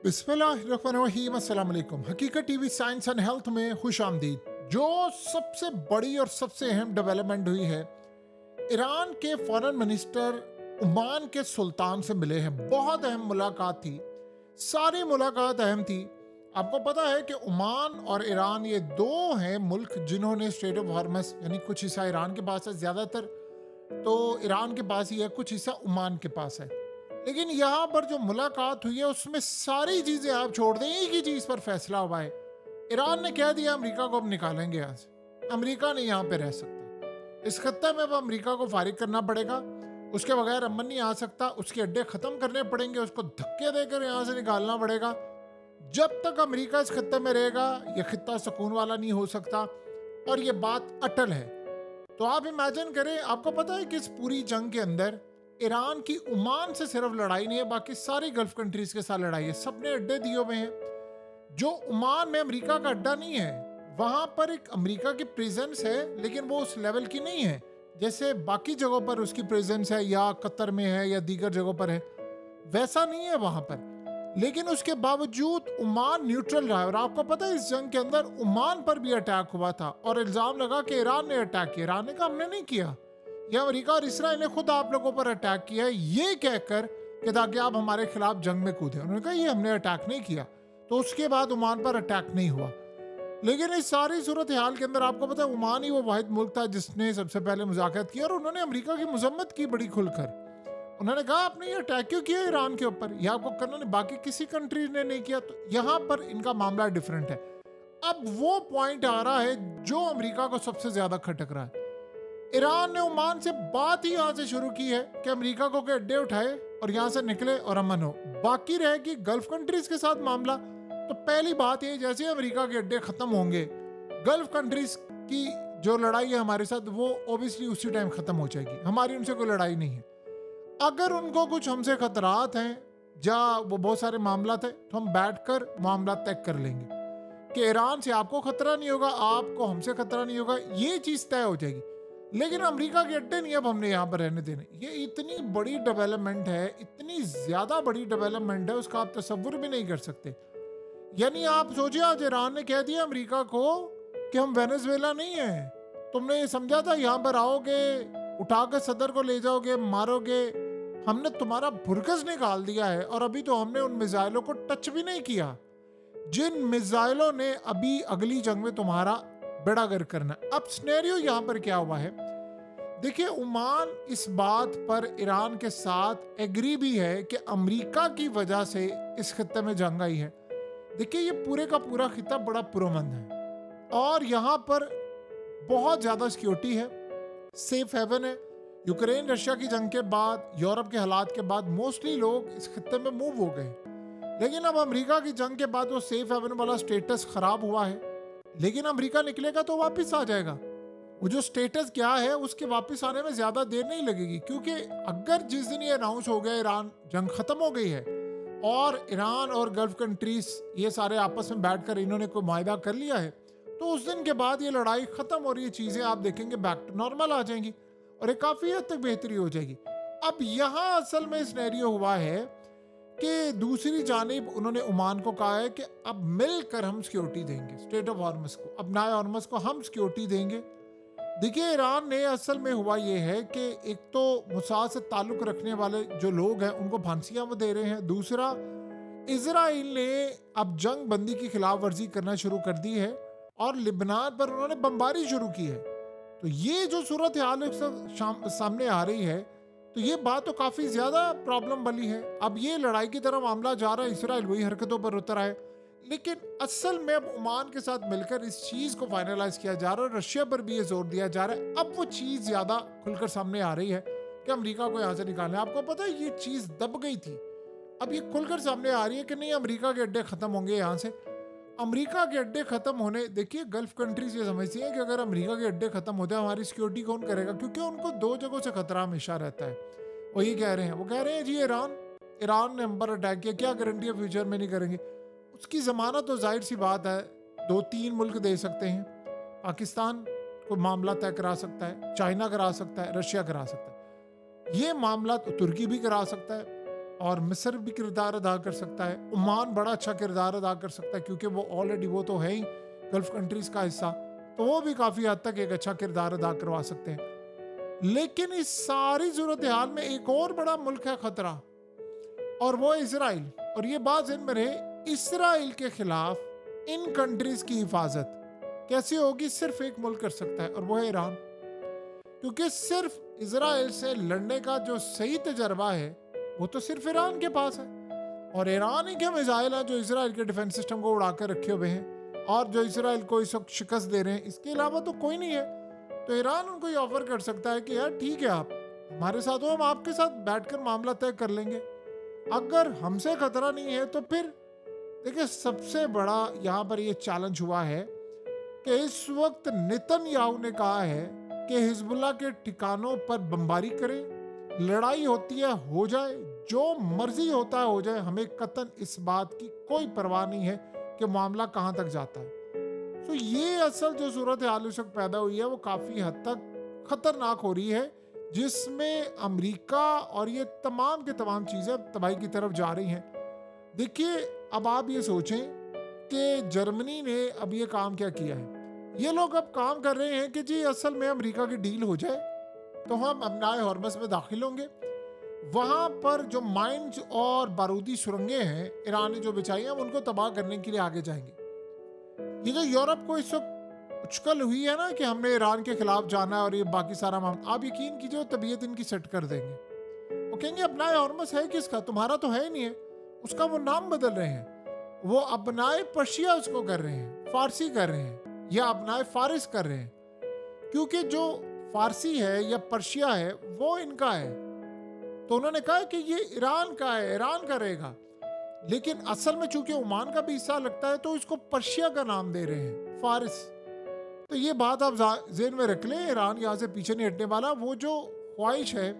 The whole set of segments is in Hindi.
बिस्मिल्लाहिर्रहमानिर्रहीम, अस्सलाम वालेकुम। हकीकत टीवी साइंस एंड हेल्थ में खुश आमदीद। जो सबसे बड़ी और सबसे अहम डेवलपमेंट हुई है, ईरान के फॉरेन मिनिस्टर ओमान के सुल्तान से मिले हैं। बहुत अहम मुलाकात थी, सारी मुलाकात अहम थी। आपको पता है कि ओमान और ईरान ये दो हैं मुल्क जिन्होंने स्ट्रेट ऑफ हॉर्मस यानी कुछ हिस्सा ईरान के पास है, ज़्यादातर तो ईरान के पास ही है, कुछ हिस्सा ओमान के पास है। लेकिन यहाँ पर जो मुलाकात हुई है उसमें सारी चीजें आप छोड़ दें, एक ही चीज पर फैसला हुआ है। ईरान ने कह दिया अमेरिका को अब निकालेंगे यहाँ से, अमेरिका नहीं यहाँ पे रह सकता। इस खत्ते में अब अमेरिका को फारिग करना पड़ेगा, उसके बगैर अमन नहीं आ सकता, उसके अड्डे खत्म करने पड़ेंगे, उसको धक्के देकर यहाँ से निकालना पड़ेगा। जब तक अमेरिका इस खत्ते में रहेगा यह खत्ता सुकून वाला नहीं हो सकता, और ये बात अटल है। तो आप इमेजिन करें, आपको पता है कि इस पूरी जंग के अंदर ईरान की ओमान से सिर्फ लड़ाई नहीं है, बाकी सारी गल्फ कंट्रीज के साथ लड़ाई है। सबने अड्डे दिए हुए हैं। जो ओमान में अमेरिका का अड्डा नहीं है, वहां पर एक अमेरिका की प्रेजेंस है, लेकिन वो उस लेवल की नहीं है जैसे बाकी जगहों पर उसकी प्रेजेंस है, या कतर में है या दीगर जगहों पर है, वैसा नहीं है वहां पर। लेकिन उसके बावजूद ओमान न्यूट्रल रहा है। और आपको पता है इस जंग के अंदर ओमान पर भी अटैक हुआ था और इल्जाम लगा कि ईरान ने अटैक किया। ईरान ने कहा हमने नहीं किया, यह अमेरिका और इसराइल ने खुद आप लोगों पर अटैक किया है, ये कहकर कि ताकि आप हमारे खिलाफ जंग में कूदे। उन्होंने कहा ये हमने अटैक नहीं किया। तो उसके बाद ओमान पर अटैक नहीं हुआ। लेकिन इस सारी सूरत हाल के अंदर आपको पता है ओमान ही वो वाहिद मुल्क था जिसने सबसे पहले मुज़ाकरात किया, और उन्होंने अमेरिका की मजम्मत की बड़ी खुलकर। उन्होंने कहा आपने ये अटैक क्यों किया ईरान के ऊपर, यह आपको करना नहीं, बाकी किसी कंट्री ने नहीं किया। तो यहाँ पर इनका मामला डिफरेंट है। अब वो पॉइंट आ रहा है जो अमेरिका को सबसे ज्यादा खटक रहा है। ईरान ने ओमान से बात ही यहाँ से शुरू की है कि अमेरिका को के अड्डे उठाए और यहाँ से निकले और अमन हो। बाकी रहेगी गल्फ कंट्रीज के साथ मामला। तो पहली बात ये, जैसे अमेरिका के अड्डे खत्म होंगे, गल्फ कंट्रीज की जो लड़ाई है हमारे साथ, वो ओबियसली उसी टाइम खत्म हो जाएगी। हमारी उनसे कोई लड़ाई नहीं है। अगर उनको कुछ हमसे खतरात हैं या वो बहुत सारे मामला थे, तो हम बैठकर मामला तय कर लेंगे कि ईरान से आपको खतरा नहीं होगा, आपको हमसे खतरा नहीं होगा, ये चीज तय हो जाएगी। लेकिन अमेरिका के अड्डे नहीं अब हमने यहाँ पर रहने देने। ये इतनी बड़ी डेवलपमेंट है, इतनी ज्यादा बड़ी डेवलपमेंट है, उसका आप तसव्वुर भी नहीं कर सकते। यानी आप सोचिए, आज ईरान ने कह दिया अमेरिका को कि हम वेनेजुएला नहीं है। तुमने ये समझा था यहाँ पर आओगे, उठाकर सदर को ले जाओगे, मारोगे, हमने तुम्हारा बुरकस निकाल दिया है। और अभी तो हमने उन मिसाइलों को टच भी नहीं किया जिन मिसाइलों ने अभी अगली जंग में तुम्हारा बेड़ा गर्क करना। अब सिनेरियो यहाँ पर क्या हुआ है, देखिए ओमान इस बात पर ईरान के साथ एग्री भी है कि अमेरिका की वजह से इस खत्ते में जंग आई है। देखिए ये पूरे का पूरा खिता बड़ा पुरअमन है और यहाँ पर बहुत ज्यादा सिक्योरिटी है, सेफ हेवन है। यूक्रेन रशिया की जंग के बाद, यूरोप के हालात के बाद मोस्टली लोग इस खत्ते में मूव हो गए। लेकिन अब अमेरिका की जंग के बाद वो सेफ हेवन वाला स्टेटस खराब हुआ है। लेकिन अमेरिका निकलेगा तो वापस आ जाएगा। वो जो स्टेटस क्या है उसके वापस आने में ज्यादा देर नहीं लगेगी, क्योंकि अगर जिस दिन ये अनाउंस हो गया ईरान जंग खत्म हो गई है और ईरान और गल्फ कंट्रीज ये सारे आपस में बैठकर इन्होंने कोई मुआहदा कर लिया है, तो उस दिन के बाद ये लड़ाई खत्म और ये चीजें आप देखेंगे बैक टू नॉर्मल आ जाएंगी और ये काफी हद तक बेहतरी हो जाएगी। अब यहाँ असल में सिनेरियो हुआ है कि दूसरी जानिब उन्होंने ओमान को कहा है कि अब मिलकर हम सिक्योरिटी देंगे स्टेट ऑफ हॉर्मस को, अब नाए हॉर्मस को हम सिक्योरिटी देंगे। देखिए ईरान ने असल में हुआ ये है कि एक तो मुसाद से ताल्लुक रखने वाले जो लोग हैं उनको फांसियां वो दे रहे हैं, दूसरा इजराइल ने अब जंग बंदी की खिलाफ वर्जी करना शुरू कर दी है और लिबनान पर उन्होंने बमबारी शुरू की है। तो ये जो सूरत हाल सामने आ रही है, तो ये बात तो काफी ज्यादा प्रॉब्लम वाली है। अब ये लड़ाई की तरह मामला जा रहा है, इसराइल वही हरकतों पर उतर आए। लेकिन असल में अब ओमान के साथ मिलकर इस चीज को फाइनलाइज किया जा रहा है और रशिया पर भी ये जोर दिया जा रहा है। अब वो चीज ज्यादा खुलकर सामने आ रही है कि अमेरिका को यहाँ से निकालना है। आपको पता है ये चीज दब गई थी, अब ये खुलकर सामने आ रही है कि नहीं अमेरिका के अड्डे खत्म होंगे यहाँ से। अमेरिका के अड्डे खत्म होने, देखिए गल्फ कंट्रीज ये समझती हैं कि अगर अमेरिका के अड्डे खत्म होते हैं हमारी सिक्योरिटी कौन करेगा, क्योंकि उनको दो जगहों से खतरा हमेशा रहता है। वो ये कह रहे हैं, वो कह रहे हैं जी ईरान ने हम पर अटैक किया, क्या गारंटी है फ्यूचर में नहीं करेंगे। उसकी जमानत तो जाहिर सी बात है 2-3 मुल्क दे सकते हैं। पाकिस्तान को मामला तय करा सकता है, चाइना करा सकता है, रशिया करा सकता है। ये मामला तो तुर्की भी करा सकता है, और मिस्र भी किरदार अदा कर सकता है, ओमान बड़ा अच्छा किरदार अदा कर सकता है क्योंकि वो ऑलरेडी वो तो है ही गल्फ कंट्रीज का हिस्सा, तो वो भी काफ़ी हद तक एक अच्छा किरदार अदा करवा सकते हैं। लेकिन इस सारी सूरत हाल में एक और बड़ा मुल्क है खतरा, और वो है इसराइल। और ये बात ज़हन में रहे, इसराइल के खिलाफ इन कंट्रीज की हिफाजत कैसी होगी, सिर्फ एक मुल्क कर सकता है, और वो है ईरान। क्योंकि सिर्फ इसराइल से लड़ने का जो सही तजर्बा है वो तो सिर्फ ईरान के पास है, और ईरान ही के मिसाइल हैं जो इसराइल के डिफेंस सिस्टम को उड़ा कर रखे हुए हैं और जो इसराइल को इस वक्त शिकस्त दे रहे हैं। इसके अलावा तो कोई नहीं है। तो ईरान उनको ये ऑफर कर सकता है कि यार ठीक है, आप हमारे साथ हो, हम आपके साथ बैठकर मामला तय कर लेंगे। अगर हमसे खतरा नहीं है तो फिर देखिए, सबसे बड़ा यहाँ पर ये चैलेंज हुआ है कि इस वक्त नेतन्याहू ने कहा है कि हिजबुल्लाह के ठिकानों पर बमबारी करें, लड़ाई होती है हो जाए, जो मर्जी होता है हो जाए, हमें कतन इस बात की कोई परवाह नहीं है कि मामला कहाँ तक जाता है। तो ये असल जो सूरत हाल उस वक्त पैदा हुई है वो काफ़ी हद तक खतरनाक हो रही है, जिसमें अमेरिका और ये तमाम के तमाम चीज़ें तबाही की तरफ जा रही हैं। देखिए, अब आप ये सोचें कि जर्मनी ने अब ये काम क्या किया है। ये लोग अब काम कर रहे हैं कि जी असल में अमेरिका की डील हो जाए तो हम अपनाए हॉर्मस में दाखिल होंगे, वहाँ पर जो माइंस और बारूदी सुरंगें हैं ईरान ने जो बिछाई हैं उनको तबाह करने के लिए आगे जाएंगे। ये जो यूरोप को इस वक्त उछकल हुई है ना कि हमने ईरान के खिलाफ जाना है और ये बाकी सारा मामला, आप यकीन कीजिए वो तबीयत इनकी सेट कर देंगे। वो कहेंगे अपनाए हॉर्मस है किसका, तुम्हारा तो है ही नहीं है। उसका वो नाम बदल रहे हैं, वो अपनाए पर्शिया उसको कर रहे हैं, फारसी कर रहे हैं, या अपनाए फारिस कर रहे हैं, क्योंकि जो फारसी है या पर्शिया है वो इनका है। तो उन्होंने कहा कि ये ईरान का है, ईरान का रहेगा, लेकिन असल में चूंकि ओमान का भी हिस्सा लगता है तो इसको पर्शिया का नाम दे रहे हैं, फारिस। तो ये बात आप ज़हन में रख लें, ईरान यहाँ से पीछे नहीं हटने वाला। वो जो ख्वाहिश है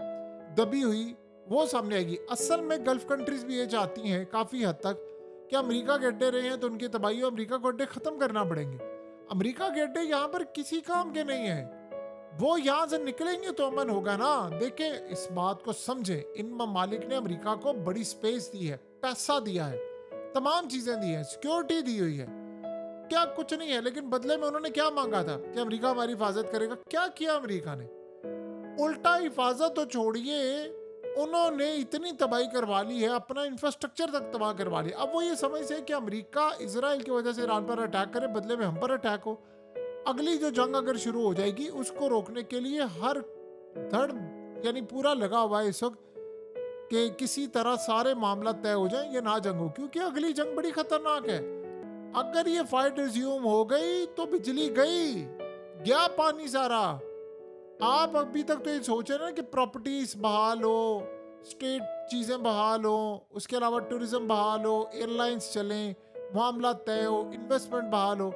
दबी हुई वो सामने आएगी। असल में गल्फ कंट्रीज भी ये चाहती हैं काफ़ी हद तक कि अमेरिका के अड्डे रहे हैं तो उनकी तबाही हो, अमेरिका को अड्डे ख़त्म करना पड़ेंगे। अमेरिका के अड्डे यहाँ पर किसी काम के नहीं हैं, वो यहाँ से निकलेंगे तो अमन होगा ना। देखें, इस बात को समझें, इन ममालिक ने अमेरिका को बड़ी स्पेस दी है, पैसा दिया है, तमाम चीज़ें दी हैं, सिक्योरिटी दी हुई है, क्या कुछ नहीं है। लेकिन बदले में उन्होंने क्या मांगा था कि अमेरिका हमारी हिफाजत करेगा। क्या किया अमेरिका ने? उल्टा हिफाजत तो छोड़िए, उन्होंने इतनी तबाही करवा ली है, अपना इंफ्रास्ट्रक्चर तक तबाह करवा लिया। अब वो ये समझ से कि अमेरिका इजराइल की वजह से ईरान पर अटैक करे, बदले में हम पर अटैक हो। अगली जो जंग अगर शुरू हो जाएगी उसको रोकने के लिए हर धड़ यानी पूरा लगा हुआ है इस वक्त कि किसी तरह सारे मामला तय हो जाए, ये ना जंग हो, क्योंकि अगली जंग बड़ी खतरनाक है। अगर ये फाइट रिज्यूम हो गई तो बिजली गई, गया पानी सारा। आप अभी तक तो ये सोच रहे हैं कि प्रॉपर्टीज बहाल हो, स्टेट चीज़ें बहाल हो, उसके अलावा टूरिज्म बहाल हो, एयरलाइंस चलें, मामला तय हो, इन्वेस्टमेंट बहाल हो।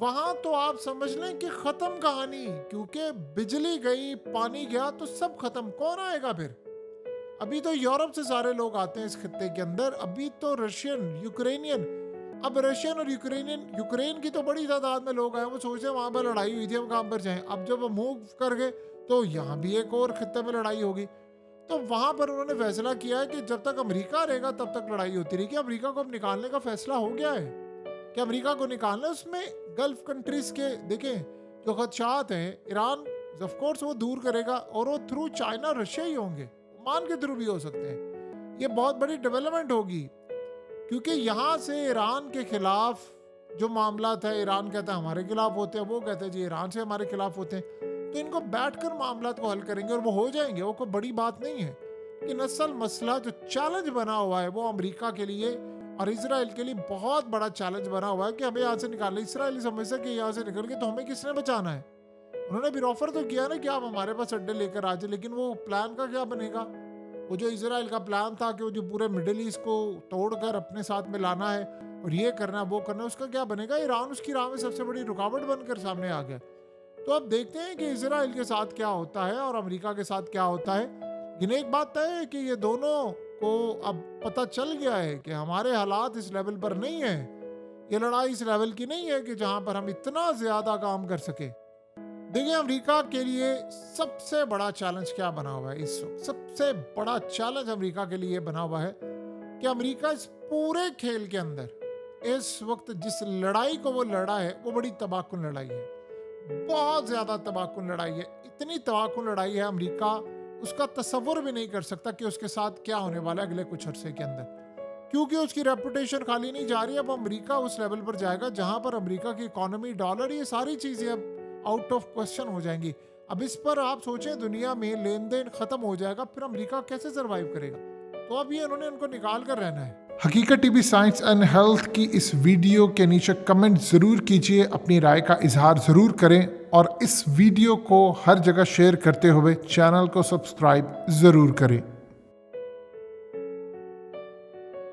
वहाँ तो आप समझ लें कि ख़त्म कहानी, क्योंकि बिजली गई, पानी गया तो सब खत्म। कौन आएगा फिर? अभी तो यूरोप से सारे लोग आते हैं इस खत्ते के अंदर, अभी तो रशियन, यूक्रेनियन, अब रशियन और यूक्रेन की तो बड़ी तादाद में लोग आए। वो सोच रहे वहाँ पर लड़ाई हुई थी, हम कहाँ पर जाएं। अब जब वो मूव कर गए तो यहाँ भी एक और खत्ते में लड़ाई होगी। तो वहाँ पर उन्होंने फैसला किया है कि जब तक अमेरिका रहेगा तब तक लड़ाई होती रहेगी। अमेरिका को अब निकालने का फैसला हो गया है कि अमेरिका को निकालना। उसमें गल्फ कंट्रीज के देखें जो खदशात हैं, ईरान ऑफ कोर्स वो दूर करेगा, और वो थ्रू चाइना रशिया ही होंगे, ओमान के थ्रू भी हो सकते हैं। ये बहुत बड़ी डेवलपमेंट होगी, क्योंकि यहाँ से ईरान के खिलाफ जो मामला था, ईरान कहता है हमारे खिलाफ होते हैं, वो कहते हैं जी ईरान से हमारे खिलाफ होते हैं, तो इनको बैठकर मामला को हल करेंगे और वो हो जाएंगे। वो कोई बड़ी बात नहीं है। लेकिन असल मसला जो चैलेंज बना हुआ है वो अमेरिका के लिए और इसराइल के लिए बहुत बड़ा चैलेंज बना हुआ है कि हमें यहाँ से निकालना। इसराइली समझते हैं कि यहाँ से निकल के तो हमें किसने बचाना है। उन्होंने भी ऑफर तो किया ना कि आप हमारे पास अड्डे लेकर आ जाए, लेकिन वो प्लान का क्या बनेगा? वो जो इसराइल का प्लान था कि वो जो पूरे मिडिल ईस्ट को तोड़कर अपने साथ में लाना है और ये करना वो करना, उसका क्या बनेगा? ईरान उसकी राह में सबसे बड़ी रुकावट बनकर सामने आ गया। तो अब देखते हैं कि इसराइल के साथ क्या होता है और अमेरिका के साथ क्या होता है। लेकिन एक बात तय है कि ये दोनों को अब पता चल गया है कि हमारे हालात इस लेवल पर नहीं है, ये लड़ाई इस लेवल की नहीं है कि जहां पर हम इतना ज्यादा काम कर सके। देखिए, अमेरिका के लिए सबसे बड़ा चैलेंज क्या बना हुआ है इस वक्त? सबसे बड़ा चैलेंज अमेरिका के लिए बना हुआ है कि अमेरिका इस पूरे खेल के अंदर इस वक्त जिस लड़ाई को वो लड़ा है वो बड़ी तबाहकुन लड़ाई है। बहुत ज्यादा तबाहकुन लड़ाई है। इतनी तबाहकुन लड़ाई है, अमेरिका उसका तसव्वुर भी नहीं कर सकता कि उसके साथ क्या होने वाला है अगले कुछ अरसे के अंदर, क्योंकि उसकी रेपुटेशन खाली नहीं जा रही। अब अमेरिका उस लेवल पर जाएगा जहां पर अमेरिका की इकोनॉमी, डॉलर, ये सारी चीजें अब आउट ऑफ क्वेश्चन हो जाएंगी। अब इस पर आप सोचें, दुनिया में लेन देन खत्म हो जाएगा, फिर अमेरिका कैसे सरवाइव करेगा? तो अब ये इन्होंने उनको निकाल कर रहना है। हकीकत टीवी साइंस एंड हेल्थ की इस वीडियो के नीचे कमेंट जरूर कीजिए, अपनी राय का इजहार जरूर करें और इस वीडियो को हर जगह शेयर करते हुए चैनल को सब्सक्राइब जरूर करें।